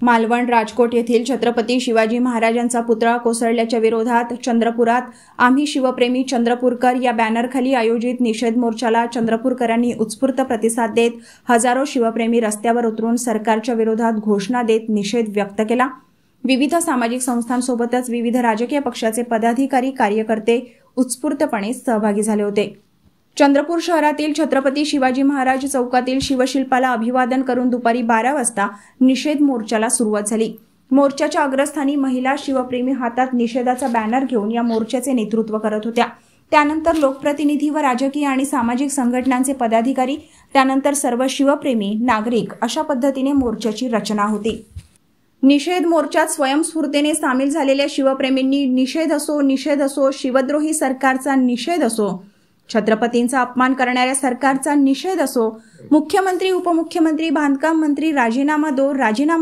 मालवण राजकोट येथील छत्रपती शिवाजी महाराजांचा पुतळा कोसळल्याच्या विरोधात चंद्रपुरात आम्ही शिवप्रेमी चंद्रपूरकर या बॅनरखाली आयोजित निषेध मोर्चाला चंद्रपूरकरांनी उत्स्फूर्त प्रतिसाद देत हजारो शिवप्रेमी रस्त्यावर उतरून सरकारच्या विरोधात घोषणा देत निषेध व्यक्त केला। विविध सामाजिक संस्थांसोबतच विविध राजकीय पक्षाचे पदाधिकारी कार्यकर्ते उत्स्फूर्तपणे सहभागी झाले होते। चंद्रपूर शहरातील छत्रपती शिवाजी महाराज चौकातील शिवशिल्पाला अभिवादन करून दुपारी 12 वाजता निषेध मोर्चाला सुरुवात झाली। मोर्चाच्या अग्रस्थानी महिला शिवप्रेमी हातात निषेधाचा बॅनर घेऊन या मोर्चाचे नेतृत्व करत होत्या। त्यानंतर लोकप्रतिनिधी व राजकीय आणि सामाजिक संघटनांचे पदाधिकारी, त्यानंतर सर्व शिवप्रेमी नागरिक अशा पद्धतीने मोर्चाची रचना होती। निषेध मोर्चात स्वयंस्फूर्तीने सामील झालेल्या शिवप्रेमींनी निषेध असो, शिवद्रोही सरकारचा निषेध असो, छत्रपतींचा अपमान करणाऱ्या सरकारचा निषेध असो, मुख्यमंत्री उपमुख्यमंत्री बांधकाम मंत्री राजीनामा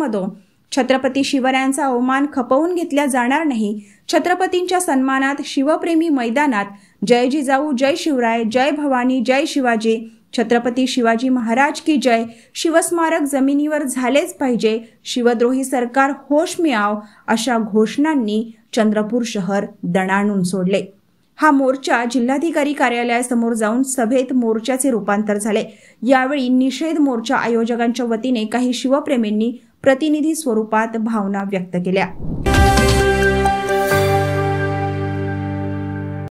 दो, छत्रपती शिवरायांचा अवमान खपवून घेतला जाणार नाही, छत्रपतींच्या सन्मानात शिवप्रेमी मैदानात जय जिजाऊ, जय शिवराय, जय भवानी, जय शिवाजी, छत्रपती शिवाजी महाराज की जय, शिवस्मारक जमिनीवर झालेच पाहिजे, शिवद्रोही सरकार होश में आओ अशा घोषणांनी चंद्रपूर शहर दणाणून सोडले। हा मोर्चा जिल्हाधिकारी कार्यालयासमोर जाऊन सभेत मोर्चाचे रूपांतर झाले। यावेळी निषेध मोर्चा आयोजकांच्या वतीने काही शिवप्रेमींनी प्रतिनिधी स्वरूपात भावना व्यक्त केल्या।